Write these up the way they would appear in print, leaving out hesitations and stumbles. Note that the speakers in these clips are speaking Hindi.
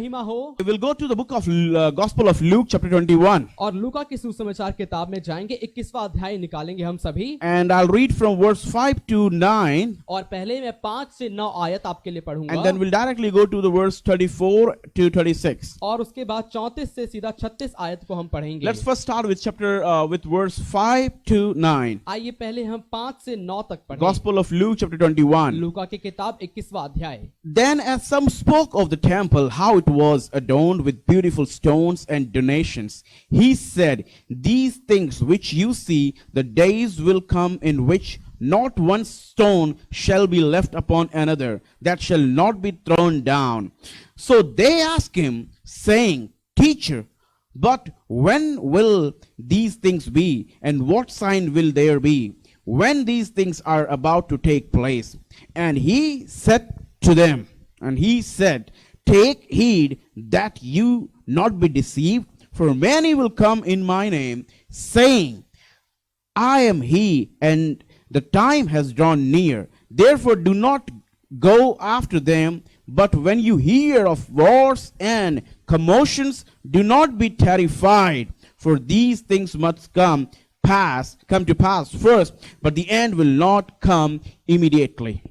महिमा हो। We will go to the book of Gospel of Luke chapter 21. और लूका की सुसमाचार किताब में जाएंगे, 21वां अध्याय निकालेंगे हम सभी। And I'll read from verse 5 to 9. और पहले मैं 5 से 9 आयत आपके लिए पढ़ूंगा। And then we'll directly go to the verse 34 to 36. और उसके बाद 34 से सीधा 36 आयत को हम पढ़ेंगे। Let's first start with verse 5 to 9. आइए पहले हम 5 से 9 तक पढ़ें। Gospel of Luke chapter 21. लूका की किताब 21वां अध्याय। Then as some spoke of the temple, how it was adorned with beautiful stones and donations, he said, these things which you see, the days will come in which not one stone shall be left upon another, that shall not be thrown down. So they asked him, saying, Teacher, but when will these things be, and what sign will there be, when these things are about to take place? And he said to them, Take heed that you not be deceived, for many will come in my name, saying, I am he, and the time has drawn near. Therefore do not go after them. But when you hear of wars and commotions, do not be terrified, for these things must come to pass first, but the end will not come immediately.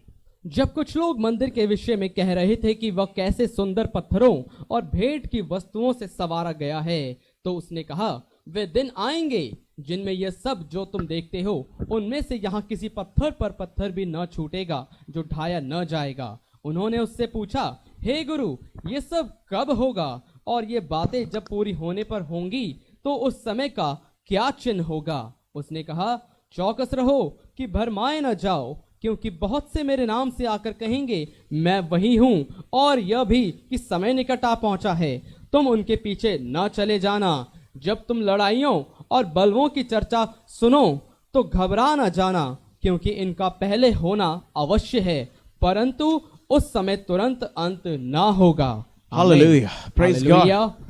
जब कुछ लोग मंदिर के विषय में कह रहे थे कि वह कैसे सुंदर पत्थरों और भेंट की वस्तुओं से संवारा गया है, तो उसने कहा, वे दिन आएंगे जिनमें यह सब जो तुम देखते हो, उनमें से यहाँ किसी पत्थर पर पत्थर भी न छूटेगा जो ढाया न जाएगा। उन्होंने उससे पूछा, हे गुरु, ये सब कब होगा, और ये बातें जब पूरी होने पर होंगी तो उस समय का क्या चिन्ह होगा? उसने कहा, चौकस रहो कि भरमाए न जाओ, क्योंकि बहुत से मेरे नाम से आकर कहेंगे, मैं वही हूं, और यह भी कि समय निकट आ पहुंचा है। तुम उनके पीछे न चले जाना। जब तुम लड़ाइयों और बलवों की चर्चा सुनो तो घबरा न जाना, क्योंकि इनका पहले होना अवश्य है, परंतु उस समय तुरंत अंत ना होगा। Hallelujah. Praise Hallelujah. God.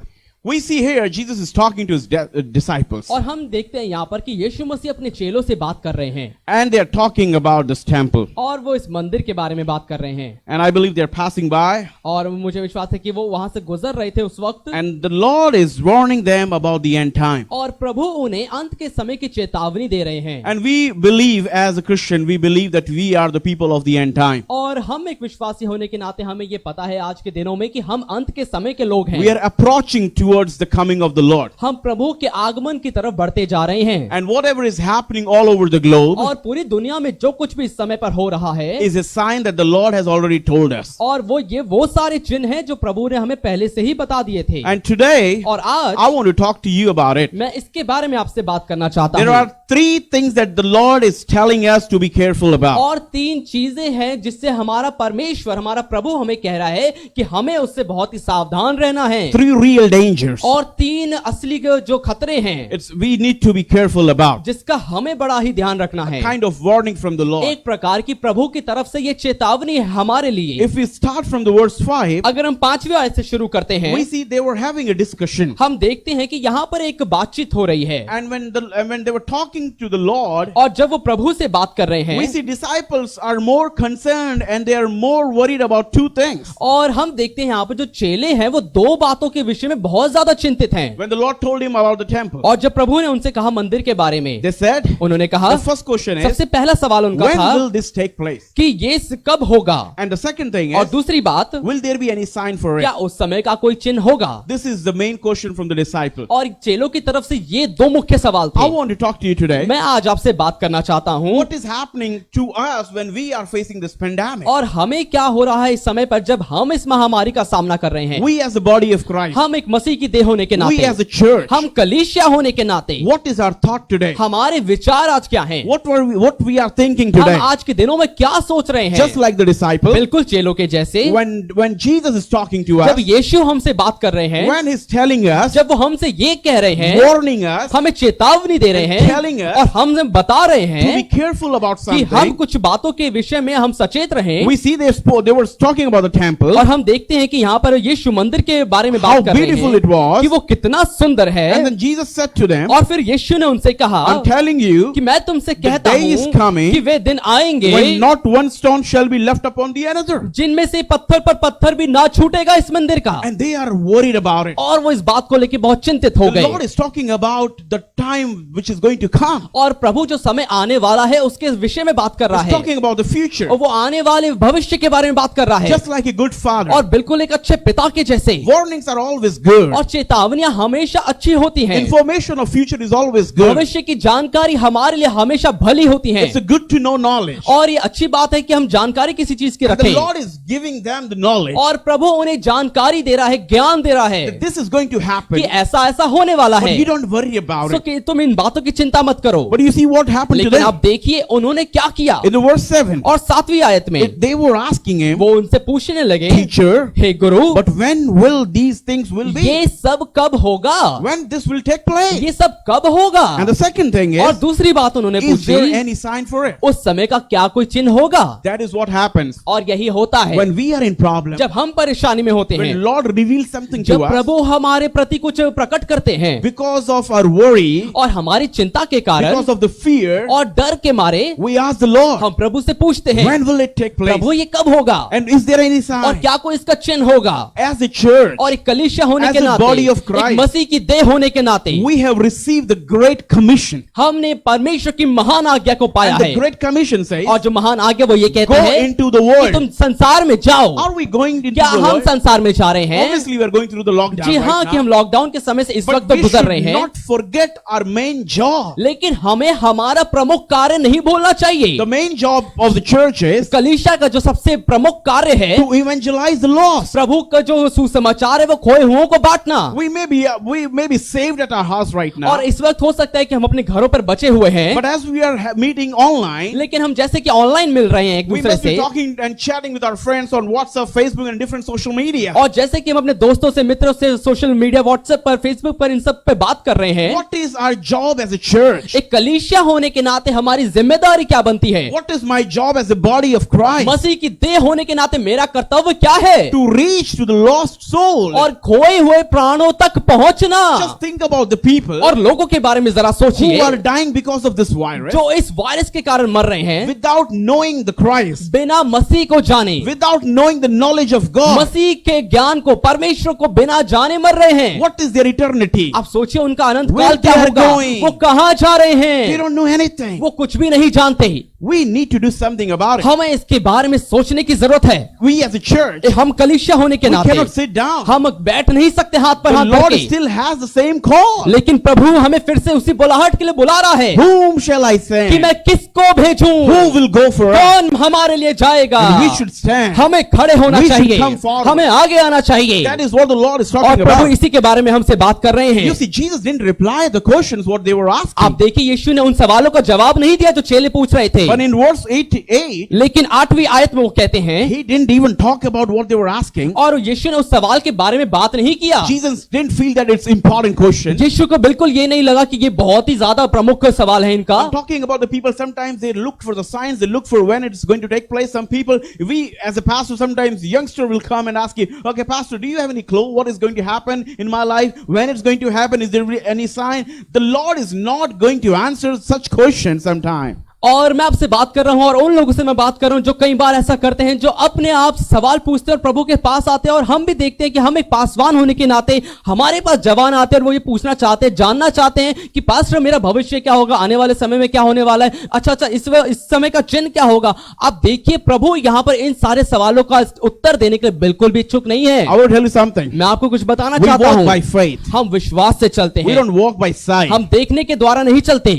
We see here Jesus is talking to his disciples. और हम देखते हैं यहाँ पर कि यीशु मसीह अपने चेलों से बात कर रहे हैं, And they are talking about this temple. और वो इस मंदिर के बारे में बात कर रहे हैं। And I believe they are passing by. और मुझे विश्वास है कि वो वहां से गुजर रहे थे उस वक्त। And the Lord is warning them about the end time. और प्रभु उन्हें अंत के समय की चेतावनी दे रहे हैं। And we believe as a Christian, we believe that we are the people of the end time. और हम एक विश्वासी होने के नाते हमें ये पता है आज के दिनों में कि हम अंत के समय के लोग हैं। We are approaching towards the coming of the Lord. हम प्रभु के आगमन की तरफ बढ़ते जा रहे हैं। And whatever is happening all over the globe और पूरी दुनिया में जो कुछ भी इस समय पर हो रहा है is a sign that the Lord has already told us. और वो सारे चिन्ह हैं जो प्रभु ने हमें पहले से ही बता दिए थे। And today, और आज I want to talk to you about it. मैं इसके बारे में आपसे बात करना चाहता There हूँ। are 3 things that the Lord is telling us to be careful about. और 3 चीजें हैं जिससे हमारा परमेश्वर, हमारा प्रभु हमें कह रहा है कि हमें उससे बहुत ही सावधान रहना है। 3 real dangers. और 3 असली जो खतरे हैं We need to be careful about. जिसका हमें बड़ा ही ध्यान रखना है। Kind of warning from the Lord. एक प्रकार की प्रभु की तरफ से ये चेतावनी है हमारे लिए। If we start from the verse 5, अगर हम 5वें आयत से शुरू करते हैं, we see they were having a discussion. हम देखते हैं कि यहाँ पर एक बातचीत हो रही है। And when they were talking to the Lord, और जब वो प्रभु से बात कर रहे हैं, we see disciples are more concerned and they are more worried about 2 things. और हम देखते हैं यहाँ पर जो चेले हैं वो 2 बातों के विषय में बहुत ज्यादा चिंतित हैं। When the Lord told him about the temple, और जब प्रभु ने उनसे कहा मंदिर के बारे में, they said, उन्होंने कहा, the first question is, सबसे पहला सवाल उनका when था will this take place? कि ये कब होगा, And the second thing और is, दूसरी बात, will there be any sign for it? क्या उस समय का कोई चिन्ह होगा। This is the main question from the disciple. और चेलों की तरफ से ये 2 मुख्य सवाल I थे। want to talk to you today. मैं आज आपसे बात करना चाहता हूँ, What is happening to us when we are facing this pandemic? और हमें क्या हो रहा है इस समय पर जब हम इस महामारी का सामना कर रहे हैं। We as the body of Christ, हम एक मसीह की देह होने के we नाते, as a church, हम कलीसिया होने के नाते, what is our thought today? हमारे विचार आज क्या हैं? What we are thinking हम today? आज के दिनों में क्या सोच रहे हैं? Just like the disciple, बिल्कुल चेलों के जैसे। when Jesus is talking to जब us, यीशु हमसे बात कर रहे हैं, when he's telling us, जब वो हमसे ये कह रहे हैं, warning us, हमें चेतावनी दे रहे and telling हैं, us और हम बता रहे to be हैं careful about कि हम something, कुछ बातों के विषय में हम सचेत रहें। we see they were talking about the temple, और हम देखते हैं कि यहाँ पर यीशु मंदिर के बारे में how बात कर रहे beautiful हैं, it was. कि वो कितना सुंदर है। And then Jesus said to them, और फिर यीशु ने उनसे कहा I'm telling you, कि मैं तुमसे कहता day is हूँ coming कि वे दिन आएंगे when not one stone shall be left upon the another. जिनमें से पत्थर पर पत्थर भी ना छूटेगा इस मंदिर का। And they are worried about it. और वो इस बात को लेकर बहुत चिंतित हो The Lord गए। is talking about the time which is going to come. और प्रभु जो समय आने वाला है उसके विषय में बात कर रहा He's है talking about the future. और वो आने वाले भविष्य के बारे में बात कर रहा है। Just like a good father. और बिल्कुल एक अच्छे पिता के जैसे। Warnings are always good. और चेतावनियां हमेशा अच्छी होती हैं। Information of future is always good. भविष्य की जानकारी हमारे लिए हमेशा भली होती है। It's a good to know knowledge. और ये अच्छी बात है कि हम जानकारी किसी चीज की And the रखें। Lord is giving them the knowledge और प्रभु उन्हें जानकारी दे रहा है, ज्ञान दे रहा है that this is going to happen. कि ऐसा ऐसा होने वाला But है। you don't worry about so it. कि तुम इन बातों की चिंता मत करो। But you see what happened to लेकिन them? आप देखिए उन्होंने क्या किया। In the verse 7, और 7वीं आयत में they were asking him, वो उनसे पूछने लगे, Teacher, hey Guru, but when will these things will be? ये सब कब होगा? When this will take place? ये सब कब होगा? And the second thing और is, दूसरी बात उन्होंने is there पूछी, any sign for it? उस समय का क्या कोई चिन्ह होगा? That is what happens और यही होता है when we are in problem. जब हम परेशानी में होते हैं, When Lord reveals something जब to us प्रभु हमारे प्रति कुछ प्रकट करते हैं because of our worry, और हमारी चिंता के कारण because of the fear, और डर के मारे we ask the Lord, हम प्रभु से पूछते हैं, when will it take place? प्रभु ये कब होगा? And is there any और sign? क्या कोई इसका चिन्ह होगा? As a church, और एक कलीसिया होने As के a नाते, body of Christ, एक मसीह की देह होने के नाते, we have received the Great Commission. हमने परमेश्वर की महान आज्ञा को पाया And the है। Great Commission says, और जो महान आज्ञा वो ये कहते go हैं into the कि world. तुम संसार में जाओ। Are we going into क्या the हम world? संसार में जा रहे हैं? Obviously, we are going through the lockdown जी हाँ, right कि हम now. लॉकडाउन के समय से इस But वक्त we गुजर should रहे हैं। not forget our main job. लेकिन हमें हमारा प्रमुख कार्य नहीं भूलना चाहिए। The main job of the church is कलीसिया का जो सबसे प्रमुख कार्य है, to evangelize the lost. प्रभु का जो सुसमाचार है वो खोए हुओं को बांटना। We may be saved at our house right now. और इस वक्त हो सकता है कि हम अपने घरों पर बचे हुए हैं, But as we are meeting online, लेकिन हम जैसे कि ऑनलाइन मिल रहे हैं एक we दूसरे must be से, talking and chatting with our friends on WhatsApp, Facebook, and different social media. और जैसे कि हम अपने दोस्तों से, मित्रों से सोशल मीडिया, व्हाट्सएप पर, फेसबुक पर, इन सब पे बात कर रहे हैं। What is our job as a church? एक कलीसिया होने के नाते हमारी जिम्मेदारी क्या बनती है? What is my job as a body of Christ? मसीह की देह होने के नाते मेरा कर्तव्य क्या है? To reach to the lost soul. और खोए हुए प्राणों तक पहुंचना। Just think about the people और लोगों के बारे में जरा who सोचिए are dying because of this virus जो इस वायरस के कारण मर रहे हैं, without knowing the Christ, बिना मसीह को जाने, without knowing the knowledge of God. मसीह के ज्ञान को, परमेश्वर को बिना जाने मर रहे हैं। What is their eternity? आप सोचिए उनका अनंत Where काल क्या they are होगा? going? वो कहाँ जा रहे They हैं? don't know anything. वो कुछ भी नहीं जानते। We need to do something about it. हमें इसके बारे में सोचने की जरूरत है। We as a church, हम कलीसिया होने के we नाते cannot sit down. हम बैठ नहीं सकते हाथ पर The हाथ Lord रख के। still has the same call. लेकिन प्रभु हमें फिर से उसी बुलाहट के लिए बुला रहा है Whom shall I कि send? मैं किसको भेजूं? Who will go for us? कौन हमारे लिए जाएगा? And we should stand. हमें खड़े होना We should चाहिए, come forward. हमें आगे आना चाहिए। That is what the Lord is और talking प्रभु about. इसी के बारे में हमसे बात कर रहे हैं। You see, Jesus didn't reply the questions what they were आप asking. देखिए यीशु ने उन सवालों का जवाब नहीं दिया जो चेले पूछ रहे थे, But in verse 88, लेकिन 8वीं आयत में वो कहते हैं, he didn't even talk about what they were asking. और यीशु ने उस सवाल के बारे में बात नहीं किया। Jesus didn't feel that it's important question. यीशु को बिल्कुल ये नहीं लगा कि ये बहुत ही ज्यादा प्रमुख सवाल है इनका। I'm talking about the people, sometimes they look for the signs, they look for when it's going to take place. Some people, we as a pastor, sometimes youngster will come and ask you, okay, pastor, do you have any clue what is going to happen in my life? When it's going to happen? Is there any sign? The Lord is not going to answer such questions sometime. और मैं आपसे बात कर रहा हूं और उन लोगों से मैं बात कर रहा हूं जो कई बार ऐसा करते हैं, जो अपने आप सवाल पूछते हैं और प्रभु के पास आते हैं, और हम भी देखते हैं कि हम एक पासवान होने के नाते हमारे पास जवान आते हैं और वो ये पूछना चाहते हैं, जानना चाहते हैं कि पास्टर मेरा भविष्य क्या होगा, आने वाले समय में क्या होने वाला है, अच्छा इस समय का चिन्ह क्या होगा। आप देखिए प्रभु यहाँ पर इन सारे सवालों का उत्तर देने के लिए बिल्कुल भी इच्छुक नहीं है। I will tell you something. मैं आपको कुछ बताना We चाहता walk हूँ, by faith. हम विश्वास से चलते We हैं, don't walk by sight. हम देखने के द्वारा नहीं चलते।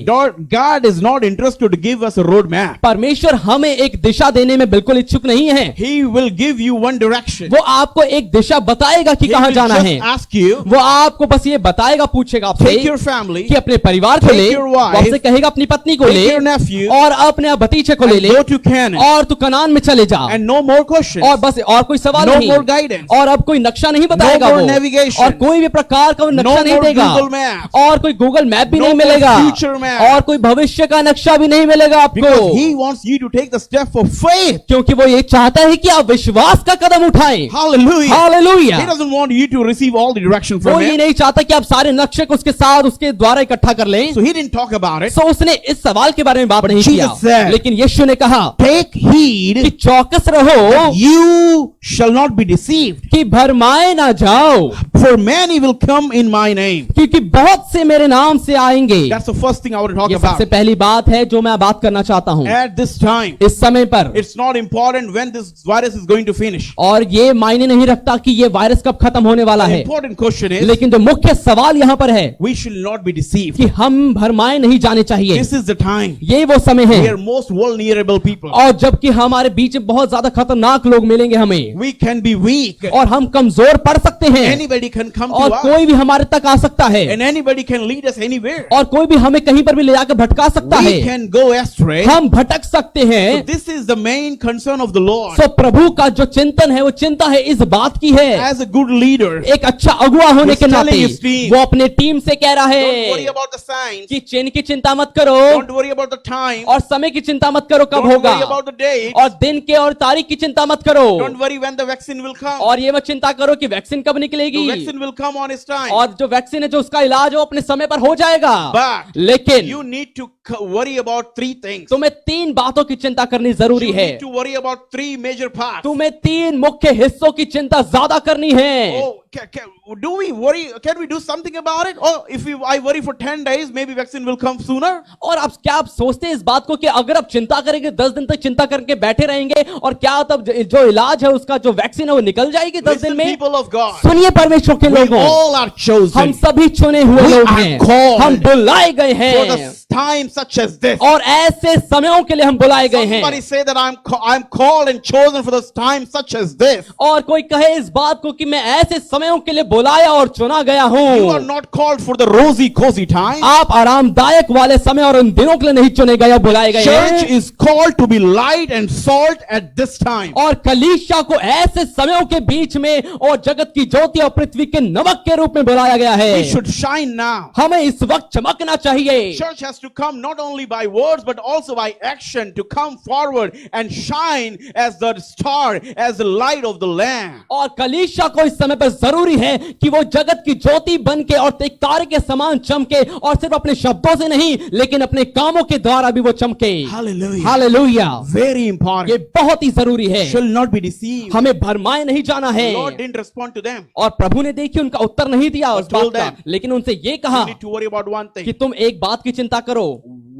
God is not interested to give us a road map. परमेश्वर हमें एक दिशा देने में बिल्कुल इच्छुक नहीं है। He will give you one direction. वो आपको एक दिशा बताएगा कि He कहां will जाना just है। ask you, वो आपको बस ये बताएगा, पूछेगा आपसे take your family, कि अपने परिवार को take ले, your वो wife, आपसे कहेगा अपनी पत्नी को take ले your nephew, और अपने भतीजे को ले and ले go to Canaan. और तू कनान में चले जा, And no more questions. और बस और कोई सवाल No नहीं, more guidance. और अब कोई नक्शा नहीं बताएगा more वो, navigation. और कोई भी प्रकार का वो नक्शा No नहीं more देगा, Google Maps. और कोई गूगल मैप भी No नहीं more मिलेगा, future map. और कोई भविष्य का नक्शा भी नहीं मिलेगा। मिलेगा आपको, Because He wants you to take the step of faith. क्योंकि वो ये चाहता है कि आप विश्वास का कदम उठाएं। Hallelujah. Hallelujah. He doesn't want you to receive all the direction वो from ये Him. नहीं चाहता कि आप सारे नक्शे को उसके साथ उसके द्वारा इकट्ठा कर लें। So He didn't talk about it. सो उसने इस सवाल के बारे में बात नहीं Jesus किया, said, लेकिन यीशु ने कहा Take कि heed चौकस रहो you shall not be deceived. कि भरमाए ना जाओ, For many will come in my name. क्योंकि बहुत से मेरे नाम से आएंगे। That's the first thing I want to talk ये about. सबसे पहली बात है जो मैं बात करना चाहता हूँ At this time, इस समय पर। it's not important when this virus is going to finish. और ये मायने नहीं रखता कि ये वायरस कब खत्म होने वाला The है, important question is, लेकिन जो मुख्य सवाल यहाँ पर है we should not be deceived. कि हम भरमाए नहीं जाने चाहिए। This is the time. ये वो समय We है, are most vulnerable people. और जबकि हमारे बीच में बहुत ज्यादा खतरनाक लोग मिलेंगे हमें, We can be weak. और हम कमजोर पड़ सकते हैं, Anybody can come और to us. कोई भी हमारे तक आ सकता है, And anybody can lead us anywhere. और कोई भी हमें कहीं पर भी ले जाकर भटका सकता है, We can go astray. हम भटक सकते So हैं। this is the main concern of the Lord. सो प्रभु का जो चिंतन है वो चिंता है इस बात की है, As a good leader, एक अच्छा अगुआ होने के He's नाते telling his team, वो अपने टीम से कह रहा don't worry है about the signs. कि चिन्ह की चिंता मत करो, Don't worry about the time. और समय की चिंता मत करो कब Don't होगा, worry about the date. और दिन के और तारीख की चिंता मत करो, Don't worry when the vaccine will come. और ये मत चिंता करो कि वैक्सीन कब The निकलेगी, vaccine will come on its time. और जो वैक्सीन है जो उसका इलाज हो अपने समय पर हो जाएगा। But लेकिन you need to worry about three things. तुम्हें तीन बातों की चिंता करनी जरूरी You है, need to worry about three major parts. तुम्हें तीन मुख्य हिस्सों की चिंता ज्यादा करनी है। Oh, do we worry? Can we do something about it? Oh, if I worry for 10 days, maybe vaccine will come sooner. और अब क्या आप सोचते हैं इस बात को कि अगर आप चिंता करेंगे 10 दिन तक चिंता करके बैठे रहेंगे और क्या तब जो इलाज है उसका जो वैक्सीन है वो निकल जाएगी 10 दिन Listen, में? people of God, सुनिए परमेश्वर के we लोगों, all are हम chosen सभी चुने हुए We लोग are हैं, called हम बुलाए गए for हैं, the time such as this. और ऐसे समयों के लिए हम बुलाए गए हैं। Somebody say that I'm called and chosen for this time such as this. और कोई कहे इस बात को कि मैं ऐसे समयों के लिए बुलाया और चुना गया You are हूं। not called for the rosy cozy time. आप आरामदायक वाले समय और उन दिनों के लिए नहीं चुने गए, बुलाए गए Church हैं। is called to be light and salt at this time. और कलीसिया को ऐसे समयों के बीच में और जगत की ज्योति और पृथ्वी के नमक के रूप में बुलाया गया है। We should shine now. हमें इस वक्त चमकना चाहिए। Church has to come not only by words but also by action, to come forward and shine as the star, as the light of the Lamb. और कलीसिया को इस समय पर जरूरी है कि वो जगत की ज्योति बन के और एक तारे के समान चमके, और सिर्फ अपने शब्दों से नहीं लेकिन अपने कामों के द्वारा भी वो चमके। Hallelujah. हालेलुया। Very ये important. बहुत ही जरूरी है, Shall not be deceived. हमें भरमाए नहीं जाना है। Lord didn't respond to them. और प्रभु ने देखिए उनका उत्तर नहीं दिया उस बात told का, them, लेकिन उनसे ये कहा You need to worry about one कि thing. तुम एक बात की चिंता करो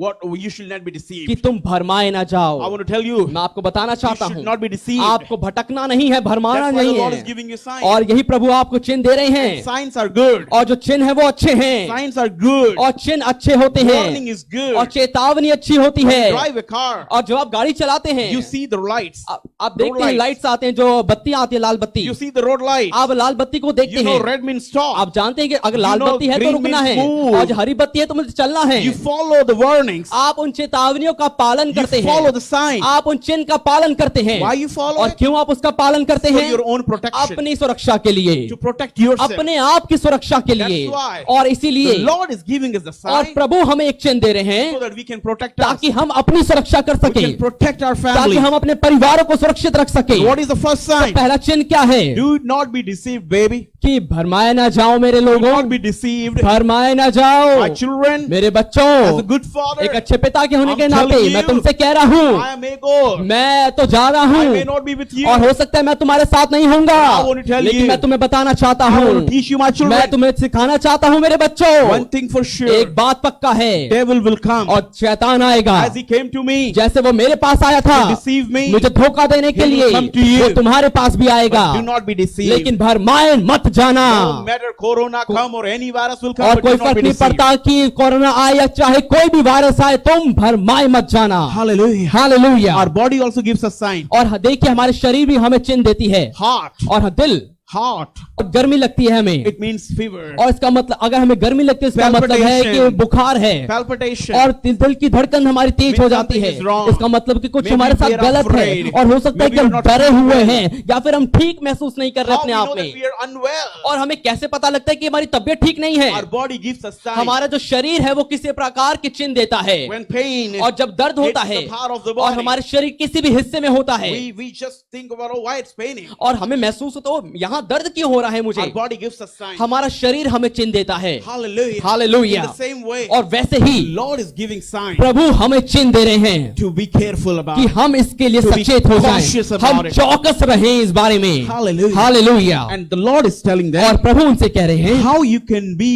What you should not be कि deceived. तुम भरमाए ना I जाओ। want to tell you, मैं आपको बताना you चाहता should हूँ, not be deceived. आपको भटकना नहीं है, भरमाना That's why the नहीं Lord is है। giving you signs. और यही प्रभु आपको चिन्ह दे रहे हैं, Signs are good. और जो चिन्ह है वो अच्छे हैं, Signs are good. और चिन्ह अच्छे होते Warning हैं, is good. और चेतावनी अच्छी होती When है। you drive a car, और जब आप गाड़ी चलाते हैं you see the lights. आप देखते हैं lights. लाइट्स आते हैं, जो बत्तियां आती है लाल बत्ती, You see the road lights. आप लाल बत्ती को देखते You know हैं। red means stop. आप जानते हैं कि अगर लाल know बत्ती है तो green रुकना means है, move. और जो हरी बत्ती है तो मुझे चलना है। You follow the warnings. आप उन चेतावनियों का पालन You करते follow हैं, the signs. आप उन चिन्ह का पालन करते हैं। Why you follow और it? क्यों आप उसका पालन करते For हैं? your own protection. अपनी सुरक्षा के लिए, To protect yourself. अपने आप की सुरक्षा के लिए। That's why और इसीलिए The Lord is giving us the और sign प्रभु हमें एक चिन्ह दे रहे so हैं that we can protect us. ताकि हम अपनी सुरक्षा कर We सके, can protect our ताकि family. हम अपने परिवारों को सुरक्षित रख सके। What is the first sign? पहला चिन्ह क्या है? Do not be deceived, baby. कि भरमाए ना जाओ मेरे Do लोगों, not be deceived. भरमाए ना जाओ My children, मेरे as a बच्चों। good father, एक अच्छे पिता के होने I'm के नाते telling मैं you, तुमसे कह रहा हूँ, I may go. मैं तो जा रहा I may हूँ, not be with you. और हो सकता है मैं तुम्हारे साथ नहीं होऊंगा, I want to tell लेकिन you, मैं तुम्हें बताना चाहता I हूँ, want to teach you, my मैं children. तुम्हें सिखाना चाहता हूँ मेरे बच्चों। One thing for sure, एक बात पक्का है, devil will come और शैतान आएगा as he came to me जैसे वो मेरे पास आया था to deceive me. मुझे धोखा देने के He will लिए, come to you. वो तुम्हारे पास भी आएगा। Do not be deceived. लेकिन भरमाए मत जाना। No matter corona come or any virus will come, और but कोई do not फर्क be नहीं deceived. पड़ता कि कोरोना आए या चाहे कोई भी वायरस आए, तुम भरमाए मत जाना। Hallelujah. Hallelujah. Our body also gives us sign. और देखिए हमारे शरीर भी हमें चिन्ह देती है, Heart. और दिल hot. और गर्मी लगती है हमें, It means fever. और इसका मतलब अगर हमें गर्मी लगती है इसका मतलब है कि बुखार है, Palpitation. और दिल की धड़कन हमारी तेज हो जाती है, इसका मतलब कि कुछ हमारे साथ गलत है, और हो सकता है कि हम डरे हुए हैं या फिर हम ठीक महसूस नहीं कर रहे How अपने we आप know that में। we are unwell? और हमें कैसे पता लगता है कि हमारी तबीयत ठीक नहीं है? Our body gives us signs. हमारा जो शरीर है वो किसी प्रकार के चिन्ह देता है, When pain और जब दर्द होता hits है the part of the और body, हमारे शरीर किसी भी हिस्से में होता है, we just think about, oh, why it's paining. और हमें महसूस होता है यहाँ दर्द क्यों हो रहा है मुझे, Our body gives us signs. हमारा शरीर हमें चिन्ह देता है। Hallelujah. Hallelujah. In the same way, और वैसे ही Lord is giving signs प्रभु हमें चिन्ह दे रहे हैं to be careful about कि it. हम इसके लिए To be सचेत हो cautious जाएं, about हम it. चौकस रहें इस बारे में। Hallelujah. Hallelujah. And the Lord is telling और them प्रभु उनसे कह रहे हैं how you can be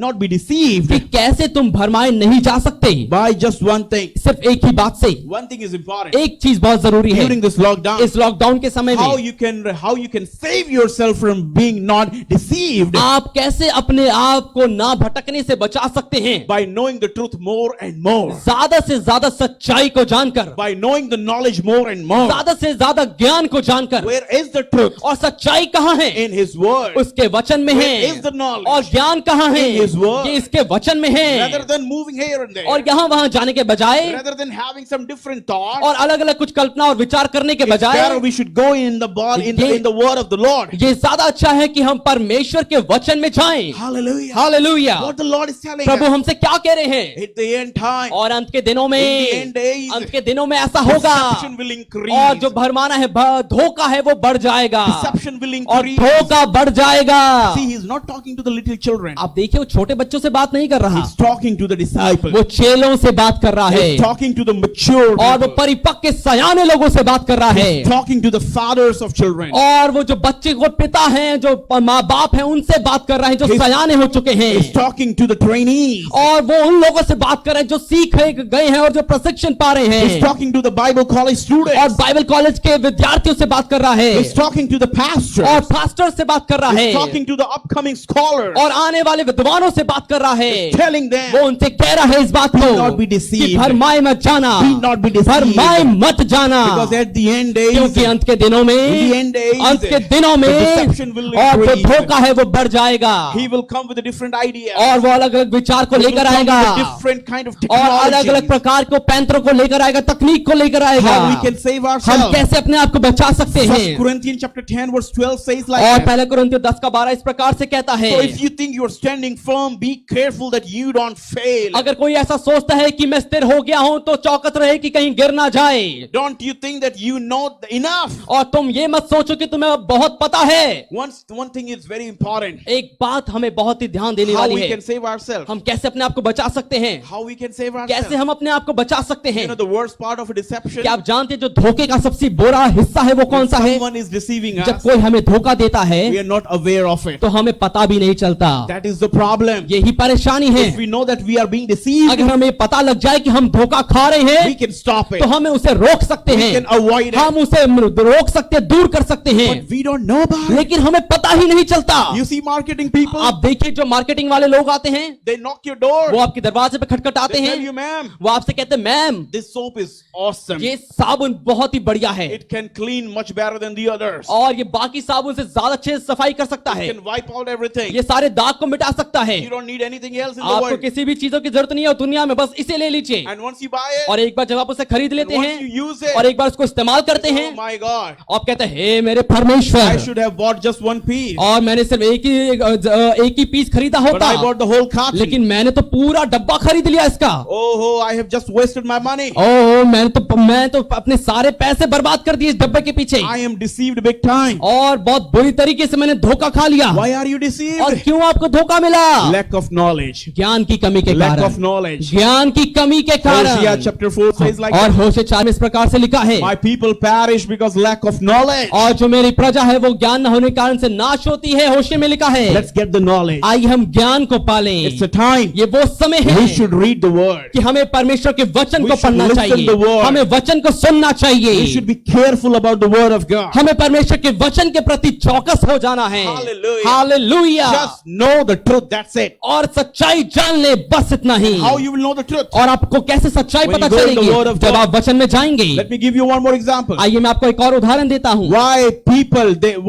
not be deceived कि कैसे तुम भरमाए नहीं जा सकते by just one thing. सिर्फ एक ही बात से। One thing is important. एक चीज बहुत जरूरी है During this lockdown, इस लॉकडाउन के समय how में, you can save yourself from being not deceived आप कैसे अपने आप को ना भटकने से बचा सकते हैं, by knowing the truth more and more, ज्यादा से ज्यादा सच्चाई को जानकर, by knowing the knowledge more and more. ज्यादा से ज्यादा ज्ञान को जानकर। Where is the truth? और सच्चाई कहाँ है? In His Word. उसके वचन में Where is है। the knowledge? और ज्ञान कहाँ है? In His Word. ये इसके वचन में Rather है। than moving here and there, और यहाँ वहां जाने के बजाय rather than having some different thoughts, और अलग अलग कुछ कल्पना और विचार करने के it's better बजाय we should go in the ball in the Word of the Lord. ये ज्यादा अच्छा है कि हम परमेश्वर के वचन में जाएं। Hallelujah. Hallelujah. What the Lord is telling Prabhu us. हमसे क्या कह रहे हैं? At the end time, और अंत के दिनों in the में, end days, अंत के दिनों में ऐसा होगा, deception will increase. और जो भरमाना है, धोखा है, वो बढ़ जाएगा, Deception will और increase. धोखा बढ़ जाएगा। See, He's not talking to the little children. आप देखिए वो छोटे बच्चों से बात नहीं कर रहा, He's talking to the disciples. वो चेलों से बात कर रहा है, He's talking to the mature और वो people. परिपक्व सयाने लोगों से बात कर रहा है, He's talking to the fathers of children. और वो जो बच्चे को पिता हैं, जो माँ बाप हैं, उनसे बात कर रहा है जो He's- सयाने हो चुके हैं, He's talking to the trainees. और वो उन लोगों से बात कर रहे हैं जो सीख गए हैं और जो प्रशिक्षण पा रहे He's हैं, talking to the Bible college और students. बाइबल कॉलेज के विद्यार्थियों से बात कर रहा है, He's talking to the pastors. और पास्टर से बात कर रहा He's है, talking to the upcoming scholars. और आने वाले विद्वानों से बात कर रहा है। He's telling them, वो उनसे कह रहा है इस बात को not be deceived. कि भरमाए मत जाना, be not be deceived. भरमाए मत जाना, Because at the end days, क्योंकि अंत के दिनों में, in the end days, अंत के दिनों में, the deception will और जो increase. धोखा है वो बढ़ जाएगा, He will come with a different idea. और वो अलग अलग विचार को He will लेकर come आएगा, with a different kind of और अलग अलग technology. प्रकार को पैंतरों को लेकर आएगा, तकनीक को लेकर आएगा। How we can save हम ourselves. कैसे अपने आप को बचा सकते 1 हैं? Corinthians chapter 10 verse 12 says like और that. पहले कुरिन्थियों 10:12 इस प्रकार से कहता है, So if you think you're standing firm, be careful that you don't fail. अगर कोई ऐसा सोचता है कि मैं स्थिर हो गया हूं तो चौकस रहे कि कहीं गिर ना जाए, Don't you think that you know enough? और तुम ये मत सोचो कि तुम्हें बहुत पता है। One thing is very important. एक बात हमें बहुत ही ध्यान देने How वाली we है, can save ourselves. हम कैसे अपने आप को बचा सकते हैं, How we can save कैसे ourselves. हम अपने आप को बचा सकते हैं। You know the worst part of a deception? क्या आप जानते हैं जो धोखे का सबसे बुरा हिस्सा है वो कौन सा है? Someone is deceiving जब us. कोई हमें धोखा देता है We are not aware of it. तो हमें पता भी नहीं चलता, That is the problem. यही परेशानी है। If we know that we are being deceived, अगर हमें पता लग जाए कि हम धोखा खा रहे we हैं can stop it. तो हमें उसे रोक सकते We हैं, can avoid it. हम उसे रोक सकते हैं, दूर कर सकते हैं, But we don't know about it. लेकिन हमें पता ही नहीं चलता। You see marketing people, आप देखिए जो मार्केटिंग वाले लोग आते हैं, they knock your door. वो आपके दरवाजे पे खटखटाते They हैं, tell you, ma'am, वो आपसे कहते हैं ma'am this soap is awesome. ये साबुन बहुत ही बढ़िया है, It can clean much better than the others. और ये बाकी साबुन से ज्यादा अच्छे से सफाई कर सकता है, It can wipe out everything. ये सारे दाग को मिटा सकता है, You don't need anything else in the आपको world. किसी भी चीजों की जरूरत नहीं है दुनिया में, बस इसे ले लीजिए। And once you buy it, और एक बार जब आप उसे खरीद लेते and हैं once you use it, और एक बार उसको इस्तेमाल करते oh हैं, my God, आप कहते हैं हे मेरे I परमेश्वर, should have bought just one piece. और मैंने सिर्फ एक ही पीस खरीदा But होता, I bought the whole carton. लेकिन मैंने तो पूरा डब्बा खरीद लिया इसका। Oh, I have just wasted my money. ओह मैं तो अपने सारे पैसे बर्बाद कर दिए इस डब्बे के पीछे, I am deceived big time. और बहुत बुरी तरीके से मैंने धोखा खा लिया। Why are you और deceived? क्यों आपको धोखा मिला? Lack of knowledge. ज्ञान की कमी के Lack of कारण, knowledge. ज्ञान की कमी के Hosea कारण। chapter 4 says like और that. होशे 4 में इस प्रकार से लिखा है, My people perish because lack of knowledge. और जो मेरी प्रजा है वो ज्ञान न होने के कारण से नाश होती है। होशे में लिखा है, Let's get the knowledge. आइए हम ज्ञान को पालें। It's a time ये वो समय है we should read the word. कि हमें परमेश्वर के वचन We को should पढ़ना listen चाहिए, the word. हमें वचन को सुनना We चाहिए, should be careful about the word of God. हमें परमेश्वर के वचन के प्रति चौकस हो जाना है। Hallelujah. Hallelujah. Just know the truth. That's it. और सच्चाई जान ले, बस इतना ही। How you will know the truth? और आपको कैसे सच्चाई When पता you go in the चलेगी? word of जब God. आप वचन में जाएंगे। Let me give you one more example. आइए मैं आपको एक और उदाहरण देता हूँ।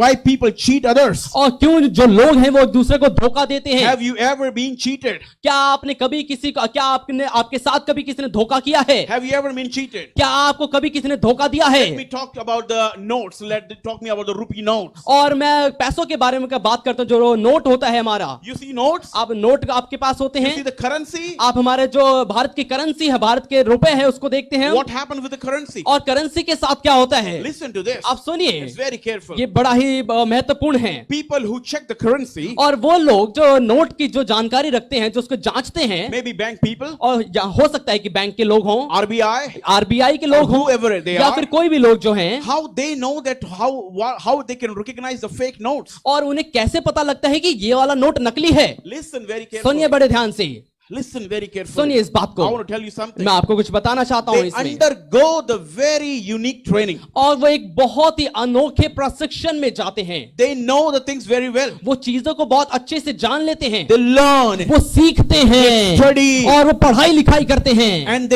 why people cheat others? और क्यों जो लोग हैं वो एक दूसरे को धोखा देते हैं? Have you ever been cheated? क्या आपने कभी क्या आपने आपके साथ कभी किसी ने धोखा किया है? Have you ever been cheated? क्या आपको कभी किसी ने धोखा दिया है? Let me talk about the notes. Talk me about the rupee notes. और मैं पैसों के बारे में बात करता हूँ, जो नोट होता है हमारा। You see notes? आप नोट आपके पास होते You हैं, see the currency? आप हमारे जो भारत की करेंसी है, भारत के रुपए है, उसको देखते हैं। What happened with the currency? और करेंसी के साथ क्या होता है? Listen to this. आप सुनिए, It's very careful. ये बड़ा ही महत्वपूर्ण है। People who check the currency, और वो लोग जो नोट की जो जानकारी रखते हैं, जो उसको जांचते हैं, maybe bank people, और हो सकता है कि बैंक के लोग हों, RBI, आरबीआई के लोग हों, whoever they या are, फिर कोई भी लोग जो हैं, how they know that how they can recognize the fake notes? और उन्हें कैसे पता लगता है कि ये वाला नोट नकली है? Listen very सुनिए carefully. बड़े ध्यान से, Listen very carefully. सुनिए इस बात I को। want to tell you something. मैं आपको कुछ बताना चाहता हूं They इसमें। undergo the very unique training. और वो एक बहुत ही अनोखे प्रशिक्षण में जाते हैं। They know the things very well. वो चीजों को बहुत अच्छे से जान लेते हैं, They learn वो सीखते हैं, study. और वो पढ़ाई लिखाई करते हैं, and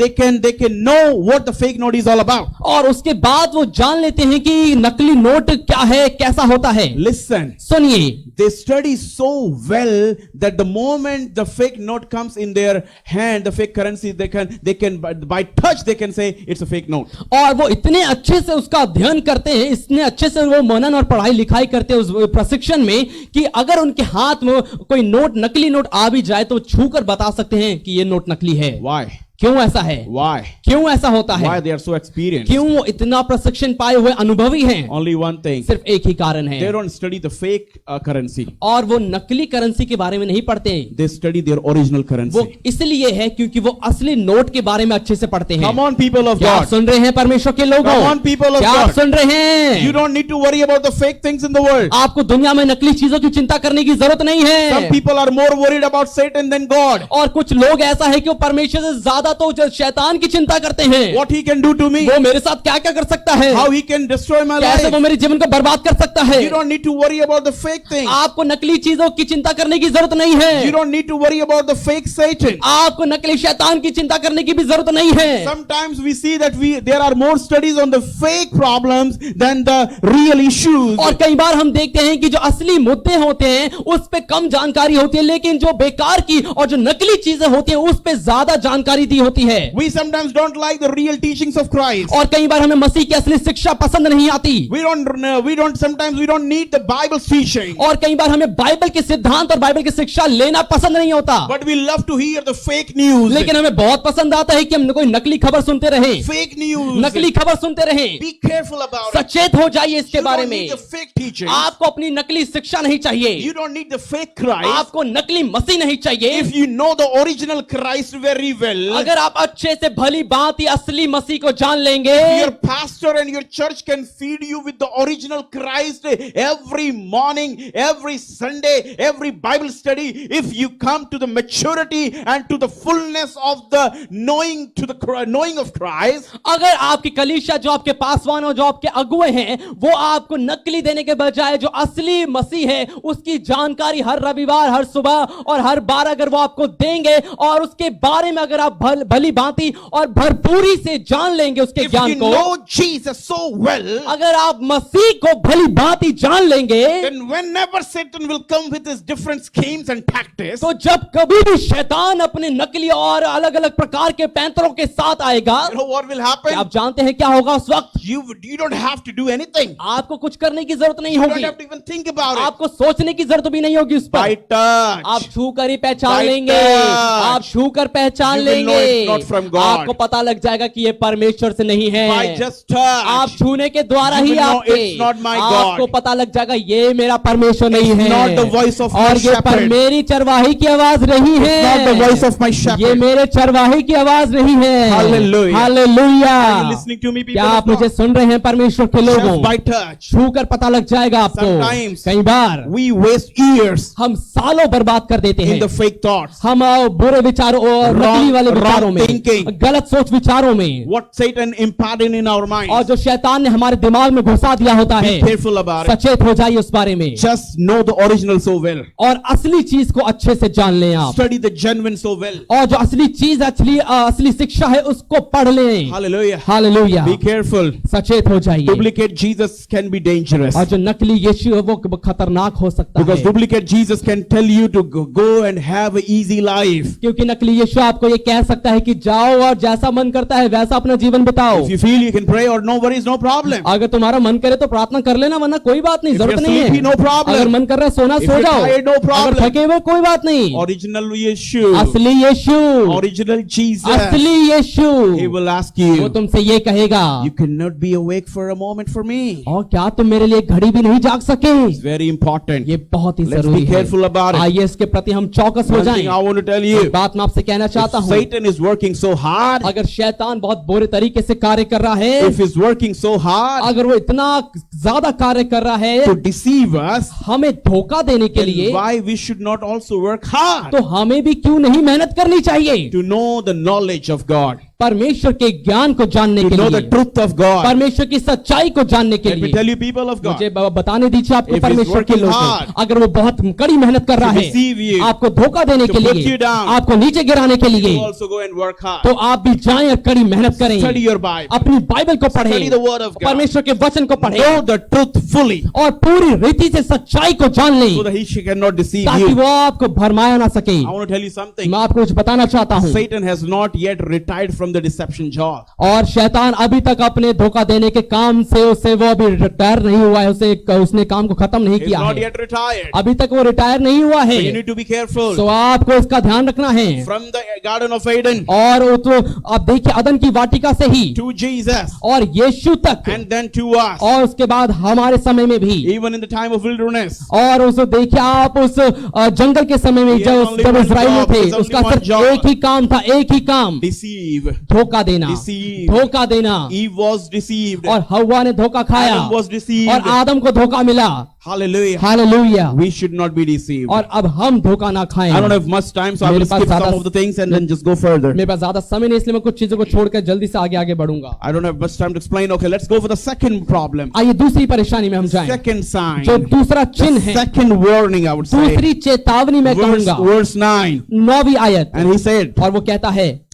they can know what the fake note is all about. और उसके बाद वो जान लेते हैं कि नकली नोट क्या है, कैसा होता है। Listen, सुनिए, they study so well that the moment the fake note comes in their hand, the fake currency, they can by touch they can say it's a fake note. और वो इतने अच्छे से उसका अध्ययन करते हैं, इतने अच्छे से वो मनन और पढ़ाई लिखाई करते हैं उस प्रशिक्षण में, कि अगर उनके हाथ में कोई नोट, नकली नोट आ भी जाए तो छू कर बता सकते हैं कि ये नोट नकली है। Why? क्यों ऐसा है? Why? क्यों ऐसा होता है? Why they are so experienced? क्यों वो इतना प्रशिक्षण पाए हुए अनुभवी हैं? Only one thing. सिर्फ एक ही कारण They है, don't study the fake currency. और वो नकली करेंसी के बारे में नहीं पढ़ते। They study their original वो currency. इसलिए है क्योंकि वो असली नोट के बारे में अच्छे से पढ़ते हैं। Come on, people of क्या आप God. सुन रहे हैं परमेश्वर के लोगों? Come on, people of क्या आप God. सुन रहे हैं? You don't need to worry about the fake things in the world. आपको दुनिया में नकली चीजों की चिंता करने की जरूरत नहीं Some है। people are more worried about Satan than God. और कुछ लोग ऐसा है कि वो परमेश्वर से ज्यादा तो जो शैतान की चिंता करते हैं। What he can do to me, वो मेरे साथ क्या क्या कर सकता है, how he can destroy my कैसे वो life. मेरे जीवन को बर्बाद कर सकता है। You don't need to worry about the fake things. आपको नकली चीजों की चिंता करने की जरूरत नहीं You है। don't need to worry about the fake Satan. आपको नकली शैतान की चिंता करने की भी जरूरत नहीं है। Sometimes we see that there are more studies on the fake problems than the real issues. और कई बार हम देखते हैं कि जो असली मुद्दे होते हैं उस पे कम जानकारी होती है, लेकिन जो बेकार की और जो नकली चीजें होती हैं उस पे ज्यादा जानकारी दी होती है। We sometimes don't like the real teachings of Christ. और कई बार हमें मसीह की असली शिक्षा पसंद नहीं आती। Sometimes we don't need the Bible's teaching. और कई बार हमें बाइबल के सिद्धांत और बाइबल की शिक्षा लेना पसंद नहीं होता। But we love to hear the fake news. लेकिन हमें बहुत पसंद आता है कि हम कोई नकली खबर सुनते रहें, Fake news. नकली खबर सुनते रहें। Be careful about it. सचेत हो जाइए इसके You बारे don't में। need the fake teaching. आपको अपनी नकली शिक्षा नहीं चाहिए, You don't need the fake Christ. आपको नकली मसीह नहीं चाहिए। If you know the original Christ very well, अगर आप अच्छे से भली बात ही असली मसीह को जान लेंगे, your pastor and your church can feed you with the original Christ every morning, every Sunday, every Bible study. If you come to the maturity and to the fullness of the knowing of Christ, अगर आपकी कलीसिया जो आपके पासवान और जो आपके अगुए हैं वो आपको नकली देने के बजाय जो असली मसीह है उसकी जानकारी हर रविवार, हर सुबह और हर बार अगर वो आपको देंगे और उसके बारे में अगर आप भली भांति और भरपूरी से जान लेंगे उसके if ज्ञान you को, know Jesus so well, अगर आप मसीह को भली भांति जान लेंगे, then whenever Satan will come with his different schemes and tactics, तो जब कभी भी शैतान अपने नकली और अलग अलग प्रकार के पैंतरों के साथ आएगा, you know what will happen? क्या आप जानते हैं क्या होगा उस वक्त? You don't have to do anything. आपको कुछ करने की जरूरत नहीं You don't होगी, have to even think about it. आपको सोचने की जरूरत भी नहीं होगी उस पर। By touch. आप छू कर ही पहचान By लेंगे, touch. आप छू कर पहचान You will know लेंगे, it's not from God. आपको पता लग जाएगा कि ये परमेश्वर से नहीं है। By just touch. आप छूने के द्वारा You ही will know आपके it's not my आपको God. पता लग जाएगा ये मेरा परमेश्वर नहीं It's है, not the voice of my और ये पर shepherd. मेरी चरवाही की आवाज नहीं है, Not the voice of my shepherd. ये मेरे चरवाही की आवाज नहीं है। Hallelujah. Hallelujah. Are you listening to me, people क्या of आप मुझे God? सुन रहे हैं परमेश्वर के लोगों? Just by touch. छू कर पता लग जाएगा आपको। Sometimes कई बार we waste years हम सालों बर्बाद कर देते in हैं, the fake thoughts. हम बुरे विचारों और नकली वाले विचारों विचारों में, thinking. गलत सोच विचारों में, What Satan imparted in our और minds. जो शैतान ने हमारे दिमाग में घुसा दिया होता Be है, careful about it. सचेत हो जाइए उस बारे में, Just know the original so well. और असली चीज को अच्छे से जान लें आप, Study the genuine so well. और जो असली चीज असली शिक्षा है उसको पढ़ लें। Hallelujah. Hallelujah, Be careful. सचेत हो जाइए, Duplicate Jesus can be dangerous. और जो नकली यीशु है वो खतरनाक हो सकता Because है, duplicate Jesus can tell you to go and have an easy life. क्योंकि नकली यीशु आपको ये कह सकता है कि जाओ और जैसा मन करता है वैसा अपना जीवन बिताओ। If you feel you can pray or no worries, no problem. अगर तुम्हारा मन करे तो प्रार्थना कर लेना, वरना कोई बात नहीं, If जरूरत you're नहीं sleepy, है। no problem. अगर मन कर रहा है सोना If सो you're जाओ, tired, no problem. अगर थके हुए कोई बात नहीं। Original Yeshua. असली यीशु, Original Jesus. असली यीशु He will ask वो you, तुमसे ये कहेगा, you cannot be awake for a moment for me. और क्या तुम मेरे लिए घड़ी भी नहीं जाग सके? It's very important. ये बहुत ही Let's जरूरी be है। careful about it. आइए इसके प्रति हम चौकस हो One thing जाएं। I want to tell एक you, बात मैं आपसे कहना चाहता if हूँ, Satan is working so hard, अगर शैतान बहुत बुरे तरीके से कार्य कर रहा है, if he's working so hard अगर वो इतना ज्यादा कार्य कर रहा है to deceive us, हमें धोखा देने के then लिए, why we should not also work hard तो हमें भी क्यों नहीं मेहनत करनी चाहिए to know the knowledge of God, परमेश्वर के ज्ञान को जानने to के know the लिए, truth of God. परमेश्वर की सच्चाई को जानने के Let me लिए। tell you, people of God, मुझे बताने दीजिए आपको If he's परमेश्वर के working लोग, hard अगर वो बहुत कड़ी मेहनत कर रहा to है deceive you, आपको धोखा देने to के put लिए, you down, आपको नीचे गिराने के लिए, you also go and work hard. तो आप भी जाएं और कड़ी मेहनत करें, Study your Bible. अपनी बाइबल को Study पढ़ें, the word of God. परमेश्वर के वचन को पढ़ें, Know the truth fully और पूरी रीति से सच्चाई को जान लें, so that he cannot deceive ताकि you. वो आपको भरमाया ना सके। I want to tell you something. मैं आपको कुछ बताना चाहता हूँ, Satan has not yet retired from the deception job. और शैतान अभी तक अपने धोखा देने के काम से वो अभी रिटायर नहीं हुआ है, उसने काम को खत्म नहीं He's किया not है, yet retired. अभी तक वो रिटायर नहीं हुआ So you है। need to be careful. तो आपको इसका ध्यान रखना है। From the Garden of Eden और वो तो आप देखिए अदन की वाटिका से ही to Jesus और यीशु तक, and then to us, और उसके बाद हमारे समय में भी, even in the time of wilderness. और उस देखिए आप उस जंगल के समय में He had only जब one इस्राएल में job, थे, there's only उसका one सिर्फ job. एक ही काम था, एक ही काम, Deceive. धोखा देना, Deceive. धोखा देना। Eve was deceived. और हव्वा ने धोखा खाया Adam was deceived. और आदम को धोखा मिला। Hallelujah. Hallelujah. We should not be deceived. और अब हम धोखा ना खाएं। I don't have much time, so I will मेरे पास skip some ज्यादा- of the things and then just go further. मेरे पास ज्यादा समय नहीं, इसलिए मैं कुछ चीजों को छोड़कर जल्दी से आगे बढ़ूंगा। I don't have much time to explain. Okay, let's go for the second problem. आइए दूसरी परेशानी में हम जाएं, Second sign. जो दूसरा चिन्ह The है, second warning, I would say. दूसरी चेतावनी मैं कहूंगा। Verse 9. 9वीं आयत, And he said, और वो कहता है,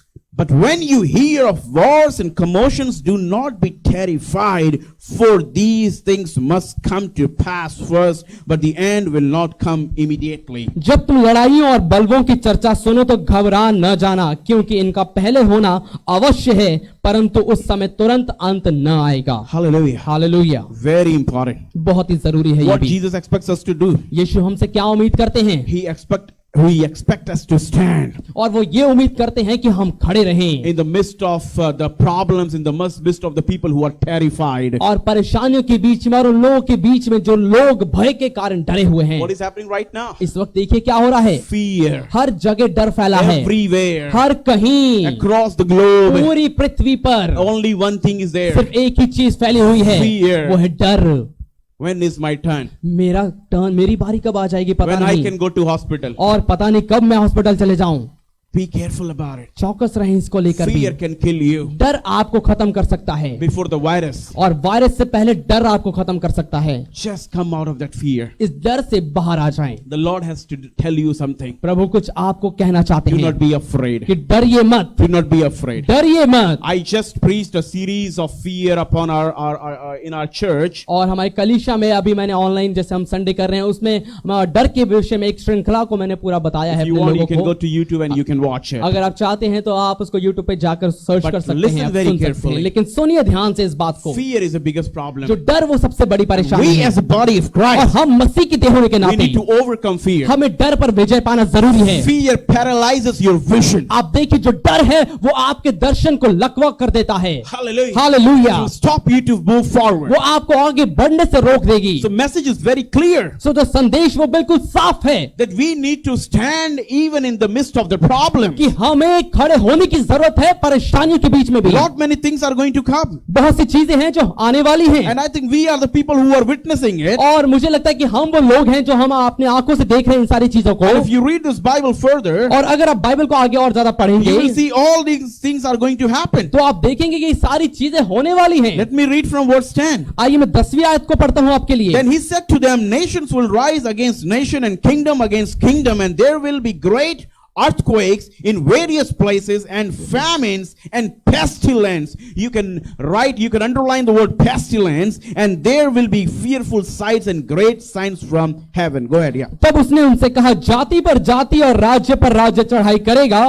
but when you hear of wars and commotions, do not be terrified, for these things must come to pass first, but the end will not come immediately. जब तुम लड़ाइयों और बलवों की चर्चा सुनो तो घबरा न जाना, क्योंकि इनका पहले होना अवश्य है, परंतु उस समय तुरंत अंत न आएगा। Hallelujah. हालेलुया। Very important. बहुत ही जरूरी है ये What भी। Jesus expects us to do, यीशु हमसे क्या उम्मीद करते हैं? we expect us to stand और वो ये उम्मीद करते हैं कि हम खड़े रहें, in the midst of the problems, in the midst of the people who are terrified. और परेशानियों के बीच में और उन लोगों के बीच में जो लोग भय के कारण डरे हुए हैं। What is happening right now? इस वक्त देखिए क्या हो रहा है, Fear. हर जगह डर फैला है, Everywhere. हर कहीं, Across the globe. पूरी पृथ्वी पर Only one thing is there. सिर्फ एक ही चीज फैली हुई है, Fear. वो है डर। When is my turn? मेरा टर्न, मेरी बारी कब आ जाएगी पता When I नहीं, can go to hospital? और पता नहीं कब मैं हॉस्पिटल चले जाऊं। Be careful about it. चौकस रहें इसको लेकर भी। Fear can kill you डर आपको खत्म कर सकता है, before the virus. और वायरस से पहले डर आपको खत्म कर सकता है। Just come out of that fear. इस डर से बाहर आ जाएं। The Lord has to tell you something. प्रभु कुछ आपको कहना चाहते Do हैं not be afraid. कि डरिए मत, Do not be afraid. डरिए मत। I just preached a series of fear upon our in our church. और हमारे कलीसिया में अभी मैंने ऑनलाइन जैसे हम संडे कर रहे हैं, उसमें डर के विषय में एक श्रृंखला को मैंने पूरा बताया है If you अपने want, you लोगों can go को। to YouTube and you can watch it. अगर आप चाहते हैं तो आप उसको YouTube पे जाकर सर्च But कर सकते listen हैं, आप very सुन सकते carefully. हैं, लेकिन सुनिए ध्यान से इस बात को। Fear is the biggest जो problem. डर वो सबसे बड़ी परेशानी We है, as a body of और Christ, हम मसीह की देह होने के we नाते need to overcome fear. हमें डर पर विजय पाना जरूरी है। Fear paralyzes your vision. आप देखिए जो डर है वो आपके दर्शन को लकवा कर देता है। Hallelujah. Hallelujah. To stop you to move forward. वो आपको आगे बढ़ने से रोक देगी। So message is very clear सो जो संदेश वो बिल्कुल साफ है that we need to stand even in the midst of the कि problems. कि हमें खड़े होने की जरूरत है परेशानियों के बीच में भी। Lot many things are going to come. बहुत सी चीजें हैं जो आने वाली हैं, And I think we are the people who are witnessing it. और मुझे लगता है कि हम वो लोग हैं जो हम अपने आंखों से देख रहे हैं इन सारी चीजों को। And if you read this Bible further, और अगर आप बाइबल को आगे और ज्यादा पढ़ेंगे you will see all these things are going to happen. तो आप देखेंगे कि ये सारी चीजें होने वाली हैं। Let me read from verse 10. आइए मैं 10वीं आयत को पढ़ता हूं आपके लिए। Then he said to them, nations will rise against nation and kingdom against kingdom, and there will be great earthquakes in various places and famines and pestilence. You can underline the word pestilence, and there will be fearful sights and great signs from heaven. Go ahead, yeah. तब उसने उनसे कहा, जाति पर जाति और राज्य पर राज्य चढ़ाई करेगा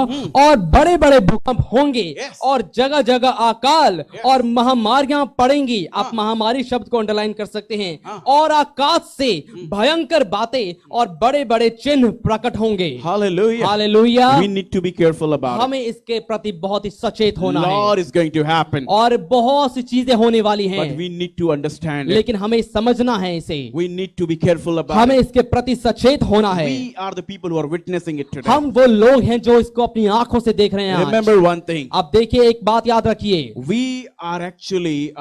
और बड़े बड़े भूकंप होंगे और जगह जगह अकाल और महामारियां पड़ेंगी। आप महामारी शब्द को अंडरलाइन कर सकते हैं। और आकाश से भयंकर बातें और बड़े बड़े चिन्ह प्रकट होंगे। Hallelujah. Hallelujah. We need to be careful about it. हमें इसके प्रति बहुत ही सचेत होना है, Lord is going to happen, और बहुत सी चीजें होने वाली but हैं, we need to understand it. लेकिन हमें समझना है इसे। We need to be careful about हमें it. इसके प्रति सचेत होना है। We are the people who are witnessing it today. हम वो लोग हैं जो इसको अपनी आंखों से देख रहे हैं आज। Remember one thing. अब देखिए, एक बात याद रखिए, We are actually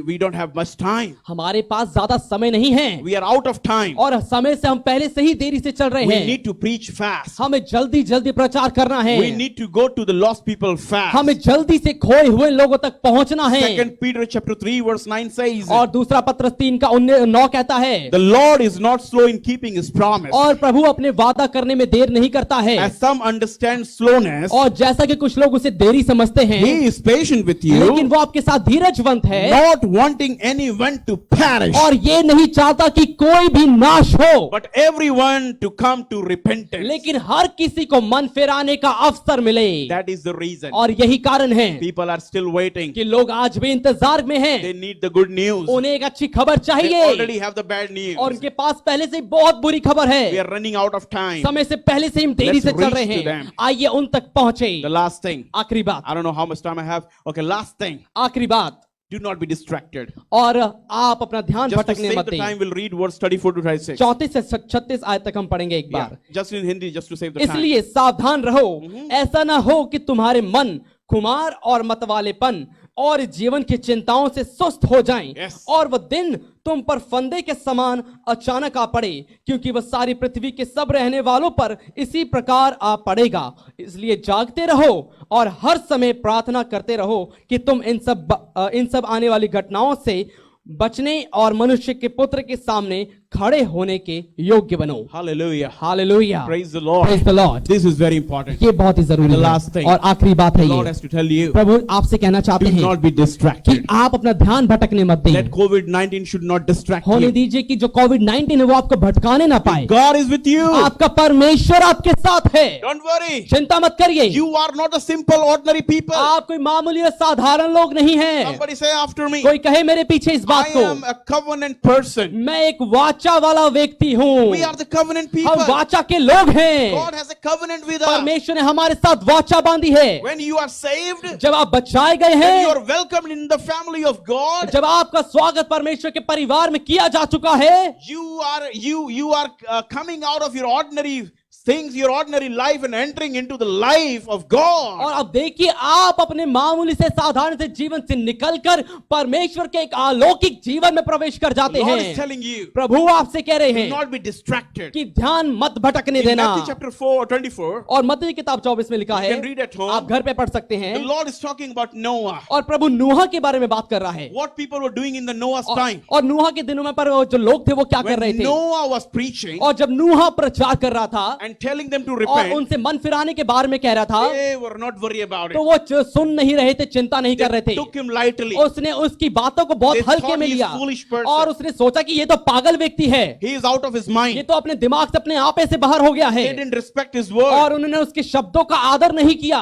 we don't have much time. हमारे पास ज्यादा समय नहीं है, We are out of time. और समय से हम पहले से ही देरी से चल रहे We हैं। need to preach fast. हमें जल्दी जल्दी प्रचार करना है। We need to go to the lost people fast. हमें जल्दी से खोए हुए लोगों तक पहुंचना है। 2 Peter chapter 3 verse 9 says, और दूसरा पत्रस 3 का 9 कहता है, the Lord is not slow in keeping his promise, और प्रभु अपने वादा करने में देर नहीं करता है। as some understand slowness. और जैसा कि कुछ लोग उसे देरी समझते हैं, He is patient with लेकिन you, वो आपके साथ धीरजवंत है, not wanting anyone to perish, और ये नहीं चाहता कि कोई भी नाश हो, but everyone to come to repentance. लेकिन हर किसी को मन फिराने का अवसर मिले। That is the reason. और यही कारण है People are still waiting. कि लोग आज भी इंतजार में हैं। They need the good news. उन्हें एक अच्छी खबर They चाहिए, already have the bad news. और उनके पास पहले से ही बहुत बुरी खबर We है। are running out of time. समय से पहले से हम देरी Let's से चल reach रहे to हैं। them. आइए उन तक पहुंचे। The last thing. आखिरी बात, I don't know how much time I have. Okay, last thing. आखिरी बात, Do not be distracted. और आप अपना ध्यान Just to भटकने save मत the दें। time, we'll read verse 34 to 36. 34 से 36 आयत तक हम पढ़ेंगे एक Yeah, bar. just in Hindi, just to save the time. इसलिए सावधान रहो, ऐसा ना हो कि तुम्हारे मन खुमार और मतवालेपन और जीवन की चिंताओं से सुस्त हो जाएं, Yes. और वह दिन तुम पर फंदे के समान अचानक आ पड़े, क्योंकि वह सारी पृथ्वी के सब रहने वालों पर इसी प्रकार आ पड़ेगा। इसलिए जागते रहो और हर समय प्रार्थना करते रहो कि तुम इन सब आने वाली घटनाओं से बचने और मनुष्य के पुत्र के सामने खड़े होने के योग्य बनो। Hallelujah. Hallelujah. Praise the Lord. Praise the Lord। This is very important. ये बहुत ही जरूरी The last है। thing. और आखिरी बात है The Lord ये, has to tell you, प्रभु आपसे कहना चाहते do हैं not be कि distracted. आप अपना ध्यान भटकने मत दें। Let COVID-19 should not distract होने you. दीजिए कि जो कोविड-19 है वो आपको भटकाने ना पाए। God is with you. आपका परमेश्वर आपके साथ है, Don't worry. चिंता मत करिए। You are not a simple ordinary people. आप कोई मामूली और साधारण लोग नहीं हैं। Somebody say after me. कोई कहे मेरे पीछे इस I बात को, am a covenant person. मैं एक वाचा वाला व्यक्ति हूँ। We are the covenant हम people. वाचा के लोग हैं। God has a covenant with us. परमेश्वर ने हमारे साथ वाचा बांधी है। When you are saved, जब आप बचाए गए when you हैं, are welcomed in the family of God, जब आपका स्वागत परमेश्वर के परिवार में किया जा चुका है, you are coming out of your ordinary things, your ordinary life, and entering into the life of God. और अब देखिए आप अपने मामूली से साधारण से जीवन से निकलकर परमेश्वर के एक अलौकिक जीवन में प्रवेश कर The जाते Lord is हैं। telling you, प्रभु आपसे कह रहे do हैं not be distracted. कि ध्यान मत भटकने In देना। Matthew chapter 4:24, और मत्ती की किताब 24 में लिखा you है, can read at home. आप घर पे पढ़ सकते हैं, The Lord is talking about Noah. और प्रभु नूहा के बारे में बात कर रहा है। What people were doing in the Noah's time. और नूहा के दिनों में पर वो जो लोग थे वो क्या कर रहे When थे, Noah was preaching और जब नूहा प्रचार कर रहा था and telling them to और repent, उनसे मन फिराने के बारे में कह रहा था, they were not worried about तो it. वो सुन नहीं रहे थे, चिंता नहीं कर रहे They थे। took him lightly. उसने उसकी बातों को बहुत They हल्के thought में he is लिया, foolish person. और उसने सोचा कि ये तो पागल व्यक्ति है, He is out of his ये mind. तो अपने दिमाग से अपने आपे से बाहर हो गया है। They didn't respect his word. और उन्होंने उसके शब्दों का आदर नहीं किया।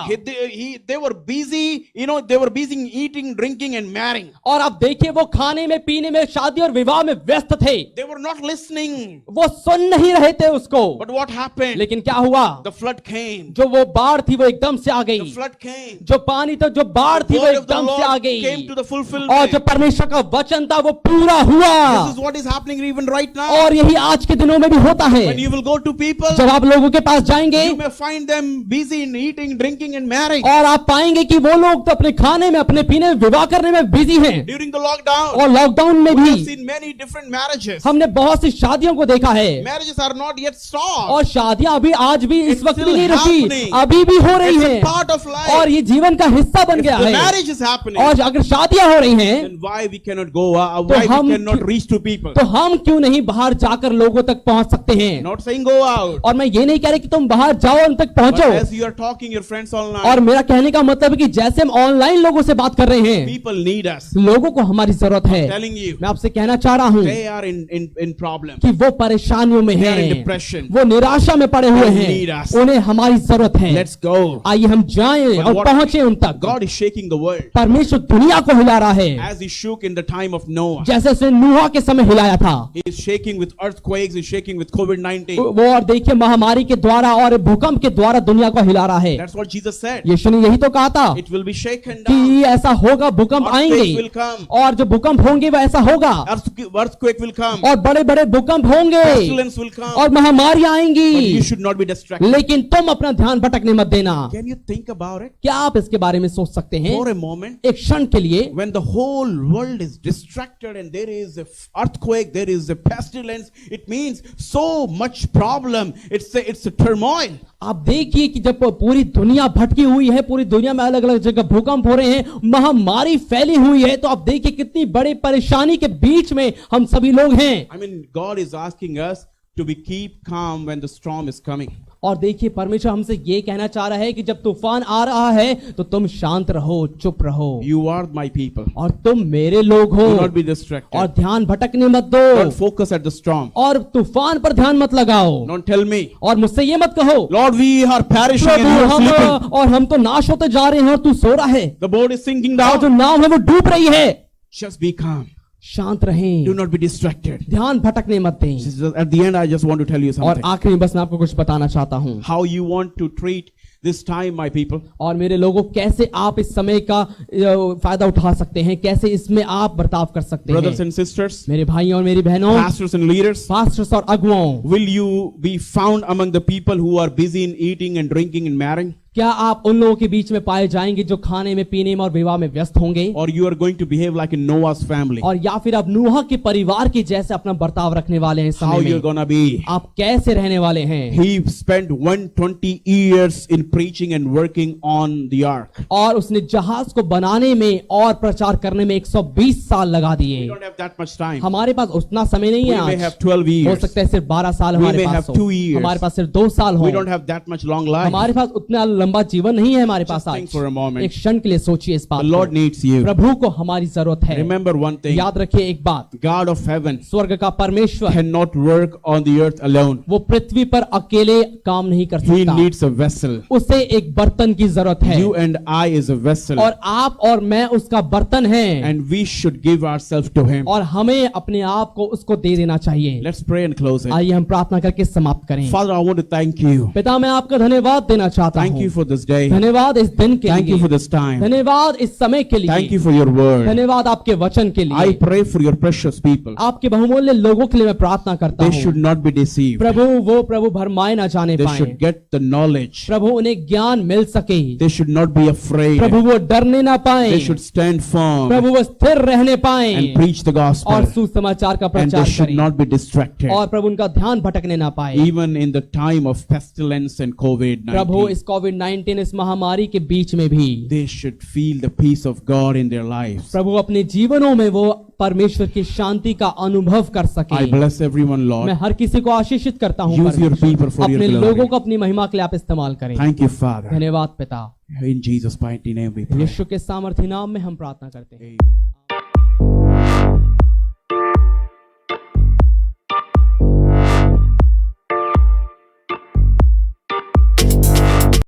They were busy, they were busy eating, drinking, and marrying. और अब देखिए वो खाने में, पीने में, शादी और विवाह में व्यस्त थे। They were not listening. वो सुन नहीं रहे थे उसको। But what happened? लेकिन क्या हुआ, The flood came. जो वो बाढ़ थी वो एकदम से आ The गई, flood came. जो पानी था, जो बाढ़ थी वो Word of the एकदम से आ Lord गई, came to the fulfillment. और जो परमेश्वर का वचन था वो पूरा हुआ। This is what is happening even right now. और यही आज के दिनों में भी होता है। When you will go to people, जब आप लोगों के पास जाएंगे you may find them busy in eating, drinking and marrying. और आप पाएंगे कि वो लोग तो अपने खाने में, अपने पीने में, विवाह करने में बिजी हैं। During the lockdown, और लॉकडाउन में we have भी seen many different marriages. हमने बहुत सी शादियों को देखा है, Marriages are not yet stopped. और शादियां अभी आज भी इस It's वक्त भी still नहीं रुकी, happening. अभी भी हो रही It's a हैं, part of life. और ये जीवन का हिस्सा बन If गया the है। marriage is happening, और अगर शादियां हो रही हैं, then why we cannot go? Why हम we cannot reach to people? तो हम क्यों नहीं बाहर जाकर लोगों तक पहुंच सकते हैं? Not saying go out, और मैं ये नहीं कह रही कि तुम बाहर जाओ, उन तक but पहुंचो। as you are talking your friends online, और मेरा कहने का मतलब है कि जैसे हम ऑनलाइन लोगों से बात कर रहे हैं, people need us. लोगों को हमारी जरूरत है। Telling you, मैं आपसे कहना चाह रहा हूं they are in problem. कि वो परेशानियों में They are in हैं, depression. वो निराशा में पड़े हुए They need हैं, us. उन्हें हमारी जरूरत है। Let's go. आइए हम जाएं But और what- पहुंचे उन तक। God is shaking the world परमेश्वर दुनिया को हिला रहा है, as He shook in the time of Noah. जैसे उसने नूह के समय हिलाया था। He is shaking with earthquakes. He's shaking with COVID-19. वो और देखिए महामारी के द्वारा और भूकंप के द्वारा दुनिया को हिला रहा है। That's what Jesus said. यीशु ने यही तो कहा था It will be shaken down. कि ऐसा होगा, भूकंप Earthquakes will आएंगे, come. और जो भूकंप होंगे वो ऐसा होगा, Earthquake will come. और बड़े बड़े भूकंप होंगे, Pestilence will come. और महामारियां But you आएंगी, should not be distracted. लेकिन तुम अपना ध्यान भटकने मत देना। Can you think about it क्या आप इसके बारे में सोच सकते हैं for a moment? एक क्षण के लिए? When the whole world is distracted and there is a earthquake, there is a pestilence, it means so much problem. It's a turmoil. आप देखिए कि जब पूरी दुनिया भटकी हुई है, पूरी दुनिया में अलग अलग जगह भूकंप हो रहे हैं, महामारी फैली हुई है, तो आप देखिए कितनी बड़ी परेशानी के बीच में हम सभी लोग हैं। I mean, God is asking us to be keep calm when the storm is coming. और देखिए परमेश्वर हमसे ये कहना चाह रहा है कि जब तूफान आ रहा है तो तुम शांत रहो, चुप रहो, You are my people. और तुम मेरे लोग हो, Do not be distracted. और ध्यान भटकने मत दो, Don't focus at the storm. और तूफान पर ध्यान मत लगाओ, Don't tell me, और मुझसे ये मत कहो Lord, we are perishing and Prabhu you are sleeping. हम और हम तो नाश होते जा रहे हैं और तू सो रहा है, The boat is sinking और जो down. नाव है वो डूब रही है। Just be calm. शांत रहें, Do not be distracted. ध्यान भटकने मत दें। At the end, I just want to tell you और something. आखिरी में बस मैं आपको कुछ बताना चाहता हूँ, How you want to treat this time, my people. और मेरे लोगों कैसे आप इस समय का फायदा उठा सकते हैं, कैसे इसमें आप बर्ताव कर सकते Brothers हैं। and sisters, मेरे भाइयों और मेरी बहनों, pastors and leaders, पास्टर्स और अगुवाओं, will you be found among the people who are busy in eating and drinking and marrying? क्या आप उन लोगों के बीच में पाए जाएंगे जो खाने में, पीने में और विवाह में व्यस्त होंगे, Or you are going to behave like in Noah's family? और या फिर आप नूह के परिवार के जैसे अपना बर्ताव रखने वाले हैं इस How समय you're में? gonna be? आप कैसे रहने वाले हैं? He spent 120 years in preaching and working on the ark. और उसने जहाज को बनाने में और प्रचार करने में 120 साल लगा We दिए। don't have that much time. हमारे पास उतना समय नहीं We है may आज। have 12 हो years. सकता है सिर्फ 12 साल We हमारे may पास have हो, 2 years. हमारे पास सिर्फ 2 साल हो, We don't have that much long life. हमारे पास उतना लंबा जीवन नहीं है हमारे पास Just think आज। for a moment. एक क्षण के लिए सोचिए इस बात The Lord को। needs you. प्रभु को हमारी जरूरत है। Remember one thing. याद रखिए एक बात, God of heaven स्वर्ग का परमेश्वर cannot work on the earth alone. वो पृथ्वी पर अकेले काम नहीं कर He सकता, needs a vessel. उसे एक बर्तन की जरूरत है, You and I is a vessel. और आप और मैं उसका बर्तन हैं, And we should give ourselves to Him. और हमें अपने आप को उसको दे देना चाहिए। Let's pray and close it. आइए हम प्रार्थना करके समाप्त करें। Father, I want to thank you. पिता मैं आपका धन्यवाद देना चाहता Thank you हूँ, for this day. धन्यवाद इस दिन के Thank you for लिए, this time. धन्यवाद इस समय के Thank लिए, you for your word. धन्यवाद आपके वचन के I लिए। pray for your precious people. आपके बहुमूल्य लोगों के लिए मैं प्रार्थना करता They should हूँ, not be deceived. प्रभु वो प्रभु भरमाए ना जाने They पाए, should get the knowledge. प्रभु उन्हें ज्ञान मिल सके, They should not be afraid. प्रभु वो डरने ना पाए, They should stand firm प्रभु वो स्थिर रहने पाए and preach the और gospel. सुसमाचार का And प्रचार they should करें, not be distracted. और प्रभु उनका ध्यान भटकने ना पाए। Even in the time of pestilence and Prabhu COVID-19, इस कोविड-19 इस महामारी के बीच में भी they should feel the peace of God in their lives. प्रभु अपने जीवनों में वो परमेश्वर की शांति का अनुभव कर सके। I bless everyone, मैं Lord. हर किसी को आशीषित करता हूँ, Use your people for your अपने glory. लोगों को अपनी महिमा के लिए आप इस्तेमाल करें। Thank you, Father. धन्यवाद पिता, In Jesus' mighty name we pray. यीशु के सामर्थी नाम में हम प्रार्थना करते हैं। Amen.